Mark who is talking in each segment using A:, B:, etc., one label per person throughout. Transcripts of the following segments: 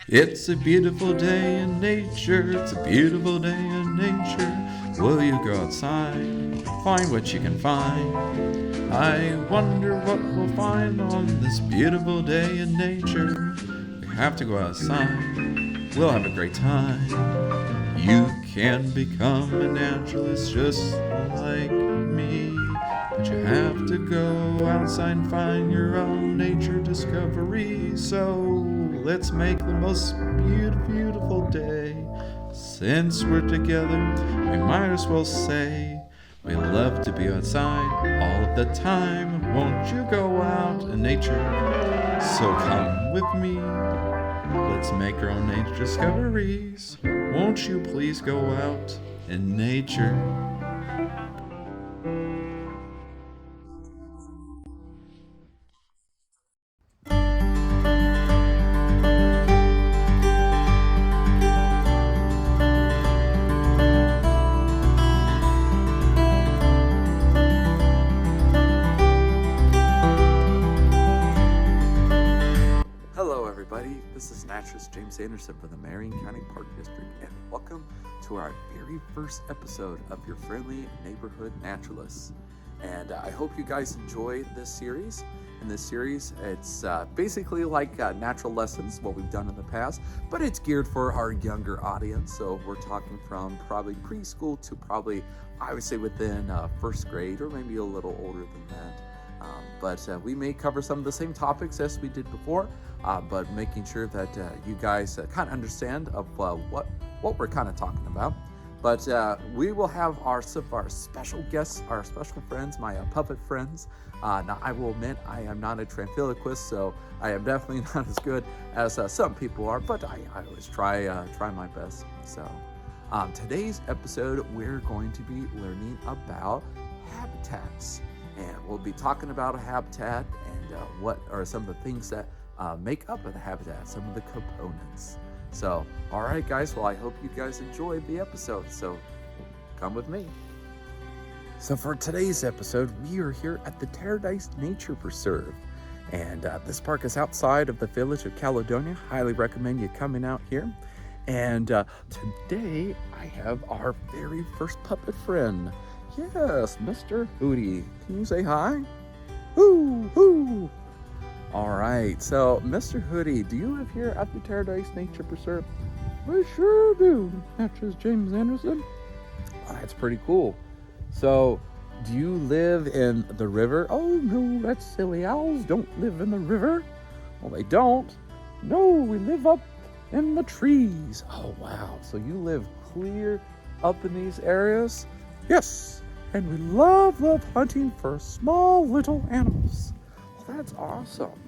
A: It's a beautiful day in nature, it's a beautiful day in nature. Will you go outside, find what you can find? I wonder what we'll find on this beautiful day in nature. We have to go outside, we'll have a great time. You can become a naturalist just like me, but you have to go outside and find your own nature discovery. So let's make the most beautiful day. Since we're together, we might as well say we love to be outside all of the time. Won't you go out in nature? So come with me. Let's make our own nature discoveries. Won't you please go out in nature?
B: Hello everybody, this is Naturalist James Anderson from the Marion County Park District, and welcome to our very first episode of your Friendly Neighborhood Naturalist. And I hope you guys enjoy this series. In this series, it's basically like natural lessons, what we've done in the past, but it's geared for our younger audience. So we're talking from probably preschool to probably, I would say, within first grade, or maybe a little older than that. But we may cover some of the same topics as we did before, but making sure that you guys kind of understand of what we're kind of talking about. But we will have our special guests, our special friends, my puppet friends. Now, I will admit, I am not a ventriloquist, so I am definitely not as good as some people are, but I always try my best. So today's episode, we're going to be learning about habitats. And we'll be talking about a habitat and what are some of the things that make up the habitat, some of the components. So, all right, guys. Well, I hope you guys enjoyed the episode. So, come with me. So, for today's episode, we are here at the Paradise Nature Preserve. And this park is outside of the village of Caledonia. Highly recommend you coming out here. And today, I have our very first puppet friend. Yes, Mr. Hootie. Can you say hi? Hoo, hoo. All right, so Mr. Hootie, do you live here at the Paradise Nature Preserve? I sure do, Naturalist James Anderson. Well, that's pretty cool. So, do you live in the river? Oh, no, that's silly. Owls don't live in the river. Well, they don't. No, we live up in the trees. Oh, wow. So you live clear up in these areas? Yes. And we love hunting for small little animals. Well, that's awesome.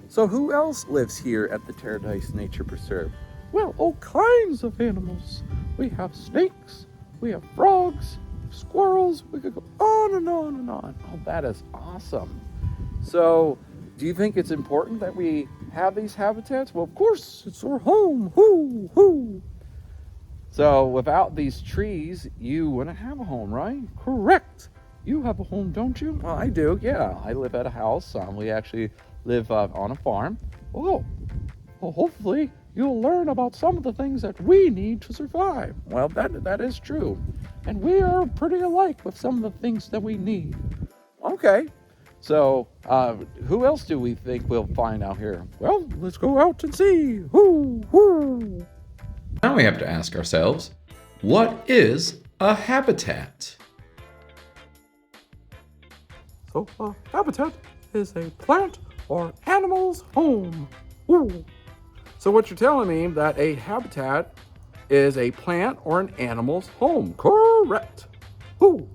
B: So who else lives here at the Paradise Nature Preserve? Well, all kinds of animals. We have snakes, we have frogs, squirrels. We could go on and on and on. Oh, that is awesome. So do you think it's important that we have these habitats? Well, of course, it's our home. Hoo, hoo. So without these trees, you wouldn't have a home, right? Correct. You have a home, don't you? Well, I do, yeah. I live at a house. We actually live on a farm. Oh, well, hopefully you'll learn about some of the things that we need to survive. Well, that is true. And we are pretty alike with some of the things that we need. Okay. So who else do we think we'll find out here? Well, let's go out and see. Hoo, hoo.
A: Now we have to ask ourselves, what is a habitat?
B: So a habitat is a plant or animal's home. Ooh. So what you're telling me that a habitat is a plant or an animal's home. Correct. Ooh.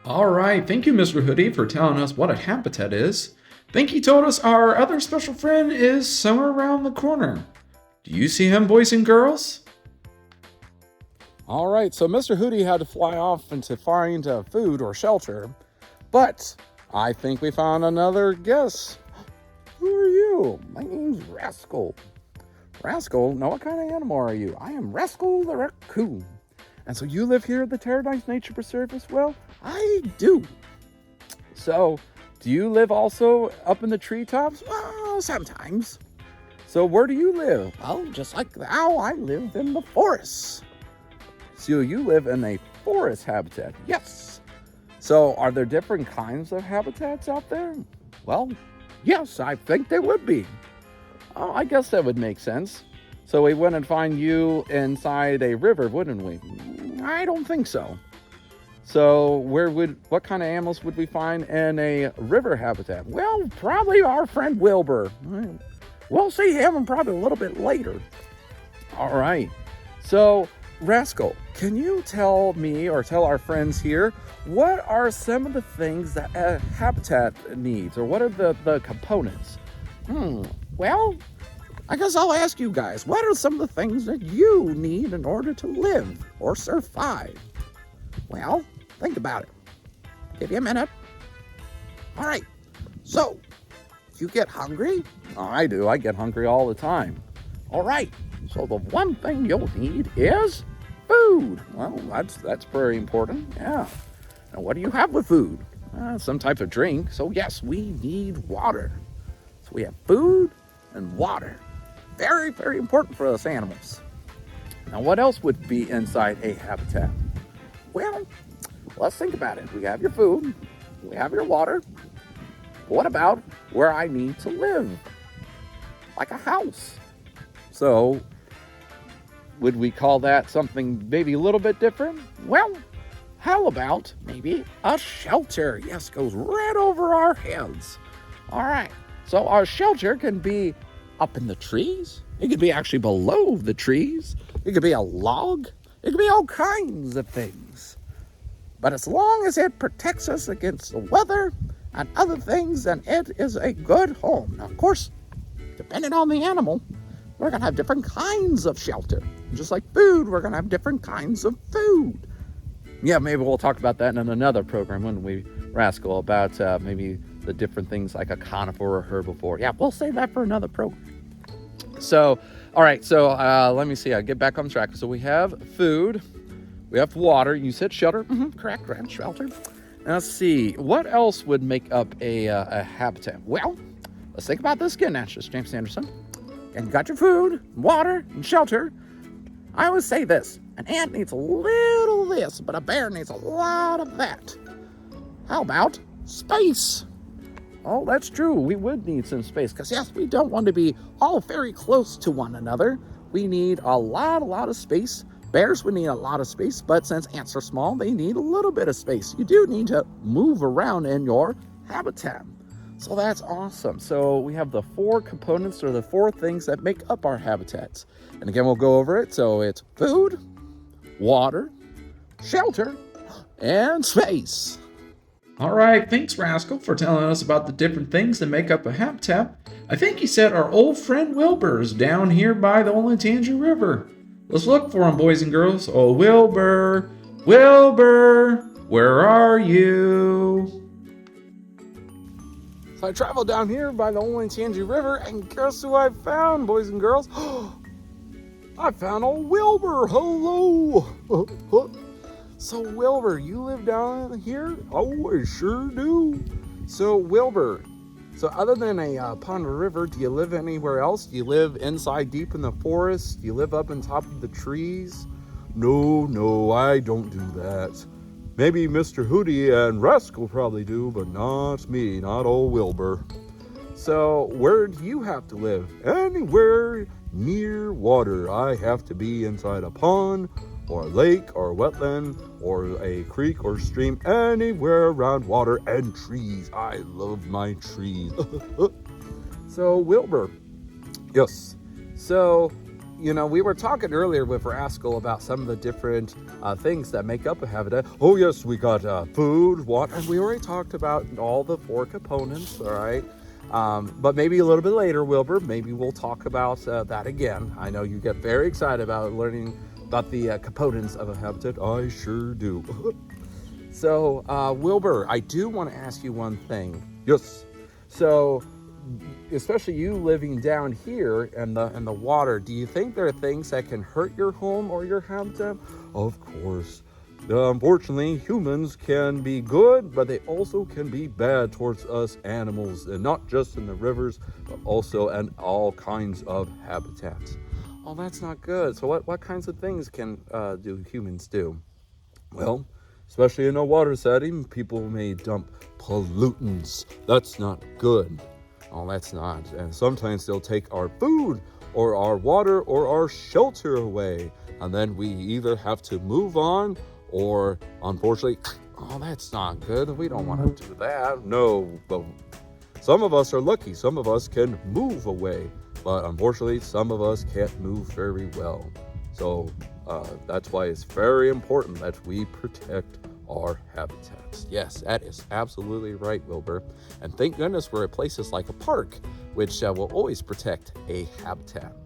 A: All right, thank you, Mr. Hoodie, for telling us what a habitat is. Think he told us our other special friend is somewhere around the corner. Do you see him, boys and girls?
B: All right, so Mr. Hootie had to fly off and to find food or shelter, but I think we found another guest. Who are you? My name's Rascal. Rascal? Now, what kind of animal are you? I am Rascal the raccoon. And so you live here at the Paradise Nature Preserve as well? I do. So, do you live also up in the treetops? Well, sometimes. So where do you live? Well, just like how I live in the forest. So you live in a forest habitat. Yes. So are there different kinds of habitats out there? Well, yes, I think there would be. Oh, I guess that would make sense. So we wouldn't find you inside a river, wouldn't we? I don't think so. So what kind of animals would we find in a river habitat? Well, probably our friend Wilbur. We'll see him probably a little bit later. All right. So, Rascal, can you tell me or tell our friends here, what are some of the things that a habitat needs, or what are the components? Well, I guess I'll ask you guys, what are some of the things that you need in order to live or survive? Well, think about it. Give you a minute. All right. So, you get hungry? Oh, I do. I get hungry all the time. All right. So the one thing you'll need is food. Well, that's very important. Yeah. And what do you have with food? Some type of drink. So yes, we need water. So we have food and water. Very, very important for us animals. Now, what else would be inside a habitat? Well, let's think about it. We have your food. We have your water. What about where I need to live? Like a house. So, would we call that something maybe a little bit different? Well, how about maybe a shelter? Yes, goes right over our heads. All right. So our shelter can be up in the trees. It could be actually below the trees. It could be a log. It could be all kinds of things. But as long as it protects us against the weather and other things, then it is a good home. Now, of course, depending on the animal, we're going to have different kinds of shelter. Just like food, we're going to have different kinds of food. Yeah, maybe we'll talk about that in another program, when we, Rascal, about maybe the different things like a conifer or herbivore. Yeah, we'll save that for another program. So, all right, so let me see. I'll get back on track. So we have food. We have water. You said shelter. Correct, shelter. Now, let's see. What else would make up a habitat? Well, let's think about this again, Naturalist James Anderson. And you got your food, water, and shelter. I always say this. An ant needs a little of this, but a bear needs a lot of that. How about space? Oh, that's true. We would need some space, because yes, we don't want to be all very close to one another. We need a lot of space. Bears would need a lot of space, but since ants are small, they need a little bit of space. You do need to move around in your habitat. So that's awesome. So we have the 4 components, or the 4 things that make up our habitats. And again, we'll go over it. So it's food, water, shelter, and space.
A: All right, thanks, Rascal, for telling us about the different things that make up a habitat. I think he said our old friend Wilbur is down here by the Olentangy River. Let's look for him, boys and girls. Oh, Wilbur, Wilbur, where are you?
B: So I traveled down here by the Olentangy River, and guess who I found, boys and girls? I found old Wilbur. Hello. So Wilbur, you live down here? Oh, I sure do. So Wilbur, so other than a pond or river, do you live anywhere else? Do you live inside deep in the forest? Do you live up on top of the trees? No, I don't do that. Maybe Mr. Hootie and Rascal probably do, but not me, not old Wilbur. So where do you have to live? Anywhere near water. I have to be inside a pond, or a lake, or a wetland, or a creek or stream, anywhere around water and trees. I love my trees. So Wilbur, yes. So, we were talking earlier with Rascal about some of the different things that make up a habitat. Oh yes, we got food, water, and we already talked about all the 4 components, all right? But maybe a little bit later, Wilbur, maybe we'll talk about that again. I know you get very excited about learning about the components of a habitat. I sure do. So, Wilbur, I do want to ask you one thing. Yes. So, especially you living down here in the water, do you think there are things that can hurt your home or your habitat? Of course.
C: unfortunately, humans can be good, but they also can be bad towards us animals, and not just in the rivers, but also in all kinds of habitats. Oh, that's not good. So what kinds of things can do humans do? Well, especially in a water setting, people may dump pollutants. That's not good. Oh, that's not. And sometimes they'll take our food or our water or our shelter away. And then we either have to move on or, unfortunately, oh, that's not good. We don't want to do that. No, but some of us are lucky. Some of us can move away. But unfortunately, some of us can't move very well. So that's why it's very important that we protect our habitats. Yes, that is absolutely right, Wilbur. And thank goodness we're at places like a park, which will always protect a habitat.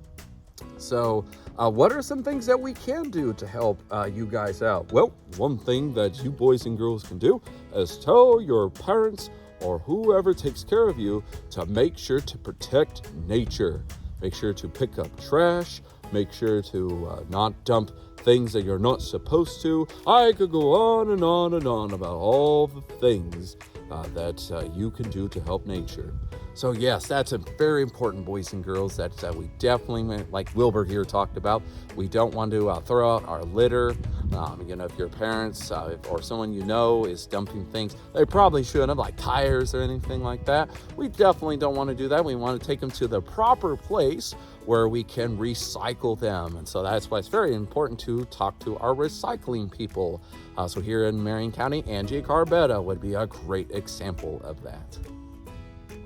C: So what are some things that we can do to help you guys out? Well, one thing that you boys and girls can do is tell your parents or whoever takes care of you to make sure to protect nature. Make sure to pick up trash. Make sure to not dump things that you're not supposed to. I could go on and on and on about all the things that you can do to help nature. So yes, that's a very important, boys and girls, that we definitely, like Wilbur here talked about, we don't want to throw out our litter. If your parents or someone you know is dumping things they probably shouldn't have, like tires or anything like that, we definitely don't want to do that. We want to take them to the proper place where we can recycle them. And so that's why it's very important to talk to our recycling people. So here in Marion County, Angie Carbetta would be a great example of that.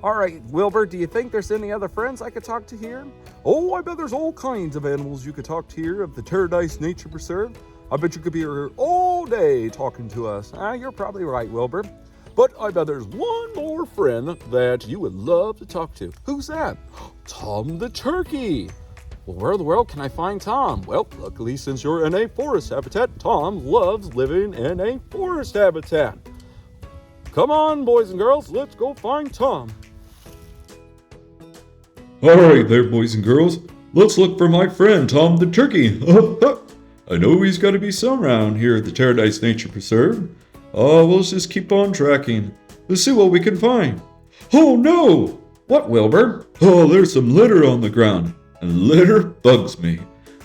C: All right, Wilbur, do you think there's any other friends I could talk to here? Oh, I bet there's all kinds of animals you could talk to here at the Paradise Nature Preserve. I bet you could be here all day talking to us. You're probably right, Wilbur. But I bet there's one more friend that you would love to talk to. Who's that? Tom the turkey. Well, where in the world can I find Tom? Well, luckily, since you're in a forest habitat, Tom loves living in a forest habitat. Come on, boys and girls, let's go find Tom.
A: All right there, boys and girls. Let's look for my friend, Tom the turkey. I know he's got to be some around here at the Paradise Nature Preserve. We'll just keep on tracking. Let's see what we can find. Oh no! What, Wilbur? Oh, there's some litter on the ground. And litter bugs me.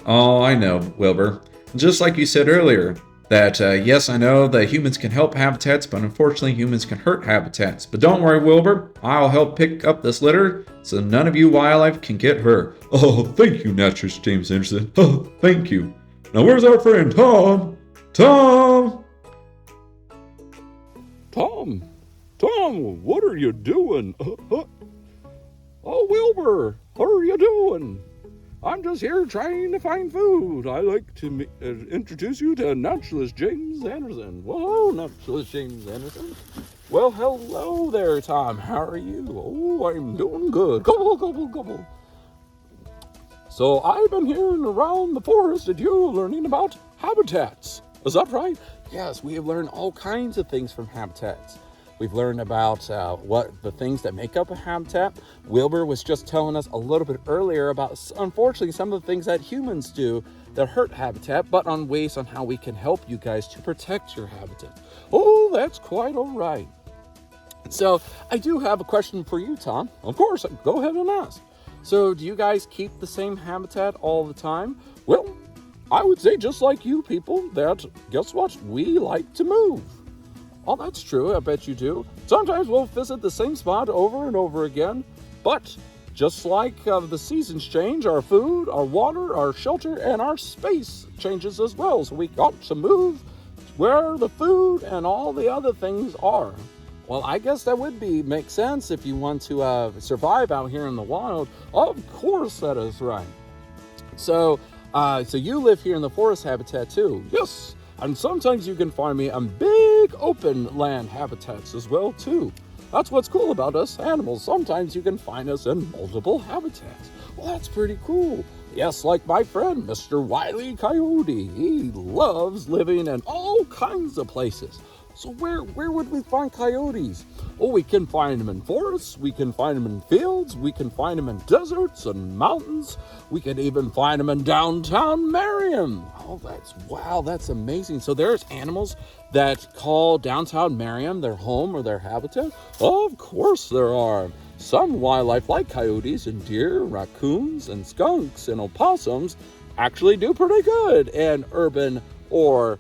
A: Oh, I know, Wilbur. Just like you said earlier, that yes, I know that humans can help habitats, but unfortunately humans can hurt habitats. But don't worry, Wilbur. I'll help pick up this litter so none of you wildlife can get hurt. Oh, thank you, Naturalist James Anderson. Oh, thank you. Now where's our friend Tom? Tom!
C: Tom, what are you doing? Oh, Wilbur, what are you doing? I'm just here trying to find food. I'd like to introduce you to Naturalist James Anderson. Whoa, Naturalist James Anderson. Well, hello there, Tom. How are you? Oh, I'm doing good. Gobble, gobble, gobble. So I've been hearing around the forest that you're learning about habitats. Is that right? Yes, we have learned all kinds of things from habitats. We've learned about what the things that make up a habitat. Wilbur was just telling us a little bit earlier about, unfortunately, some of the things that humans do that hurt habitat, but on ways on how we can help you guys to protect your habitat. Oh, that's quite all right. So I do have a question for you, Tom. Of course, go ahead and ask. So do you guys keep the same habitat all the time? Well, I would say just like you people, that guess what? We like to move. Oh, that's true. I bet you do. Sometimes we'll visit the same spot over and over again. But just like the seasons change, our food, our water, our shelter, and our space changes as well. So we got to move where the food and all the other things are. Well, I guess that would make sense if you want to survive out here in the wild. Of course, that is right. So you live here in the forest habitat too? Yes. And sometimes you can find me in big open land habitats as well too. That's what's cool about us animals. Sometimes you can find us in multiple habitats. Well, that's pretty cool. Yes, like my friend, Mr. Wile E. Coyote. He loves living in all kinds of places. So where would we find coyotes? Oh, we can find them in forests, we can find them in fields, we can find them in deserts and mountains, we can even find them in downtown Marion. Oh, that's amazing. So there's animals that call downtown Marion their home or their habitat? Oh, of course there are. Some wildlife like coyotes and deer, raccoons and skunks and opossums actually do pretty good in urban or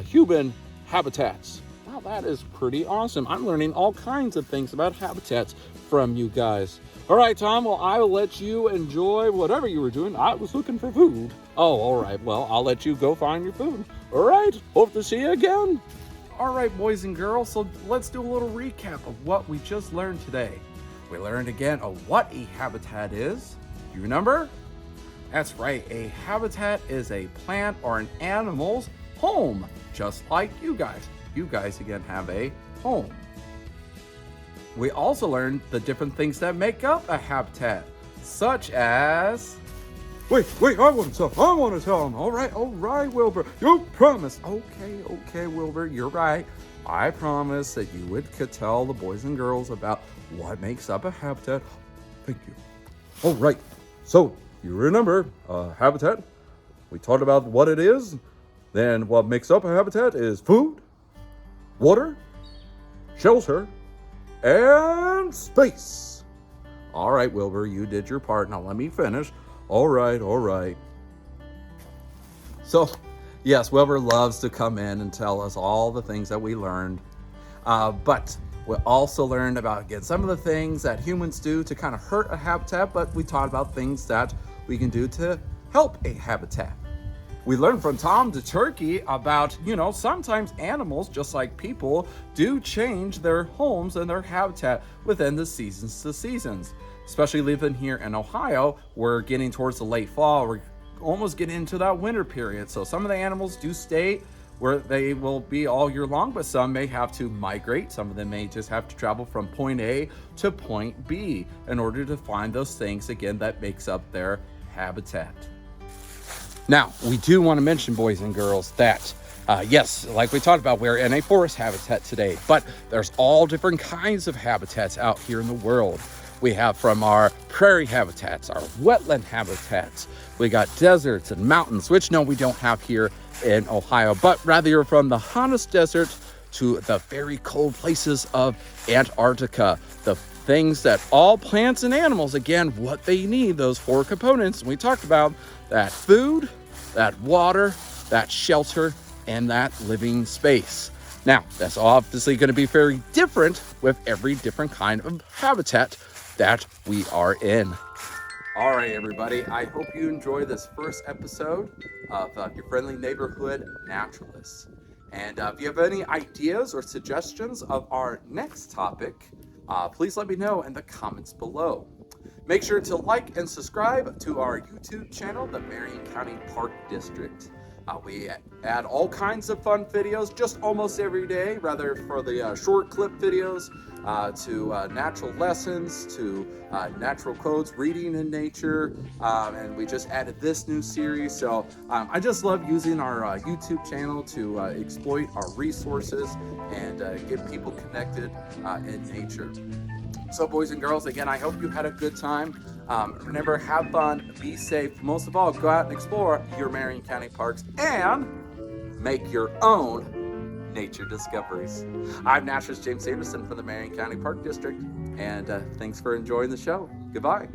C: human habitats. Wow, that is pretty awesome. I'm learning all kinds of things about habitats from you guys. All right, Tom, well, I will let you enjoy whatever you were doing. I was looking for food. Oh, all right, well, I'll let you go find your food. All right, hope to see you again.
A: All right, boys and girls, so let's do a little recap of what we just learned today. We learned again of what a habitat is. You remember? That's right, a habitat is a plant or an animal's home, just like you guys. You guys, again, have a home. We also learned the different things that make up a habitat, such as...
C: Wait, I want to tell him. All right, Wilbur, you promise.
A: Okay, Wilbur, you're right. I promised that you could tell the boys and girls about what makes up a habitat.
C: Thank you. All right, so you remember habitat. We talked about what it is. Then what makes up a habitat is food, water, shelter, and space.
A: All right, Wilbur, you did your part. Now let me finish. All right. So, yes, Wilbur loves to come in and tell us all the things that we learned. But we also learned about, again, some of the things that humans do to kind of hurt a habitat, but we talked about things that we can do to help a habitat. We learned from Tom the turkey about, sometimes animals, just like people, do change their homes and their habitat within the seasons to seasons. Especially living here in Ohio, we're getting towards the late fall. We're almost getting into that winter period. So some of the animals do stay where they will be all year long, but some may have to migrate. Some of them may just have to travel from point A to point B in order to find those things, again, that makes up their habitat. Now, we do want to mention, boys and girls, that yes, like we talked about, we're in a forest habitat today, but there's all different kinds of habitats out here in the world. We have from our prairie habitats, our wetland habitats. We got deserts and mountains, which no, we don't have here in Ohio, but rather from the hottest desert to the very cold places of Antarctica. The things that all plants and animals, again, what they need, those four components. And we talked about that food, that water, that shelter, and that living space. Now, that's obviously going to be very different with every different kind of habitat that we are in. All right, everybody. I hope you enjoy this first episode of your Friendly Neighborhood Naturalist. And if you have any ideas or suggestions of our next topic, please let me know in the comments below. Make sure to like and subscribe to our YouTube channel, the Marion County Park District. We add all kinds of fun videos just almost every day, rather for the short clip videos, to natural lessons, to natural quotes, reading in nature, and we just added this new series. So I just love using our YouTube channel to exploit our resources and get people connected in nature. So boys and girls, again, I hope you had a good time. Remember, have fun, be safe. Most of all, go out and explore your Marion County parks and make your own nature discoveries. I'm Naturalist James Anderson from the Marion County Park District, and thanks for enjoying the show. Goodbye.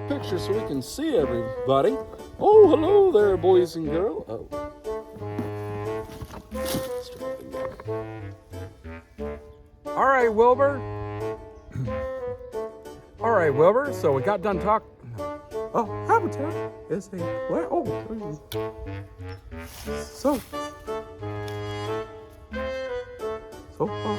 A: Picture so we can see everybody. Oh, hello there, boys and girls. Oh. All right, Wilbur. All right, Wilbur. So we got done talking. Oh, habitat is a plant. Oh, so.
C: Oh,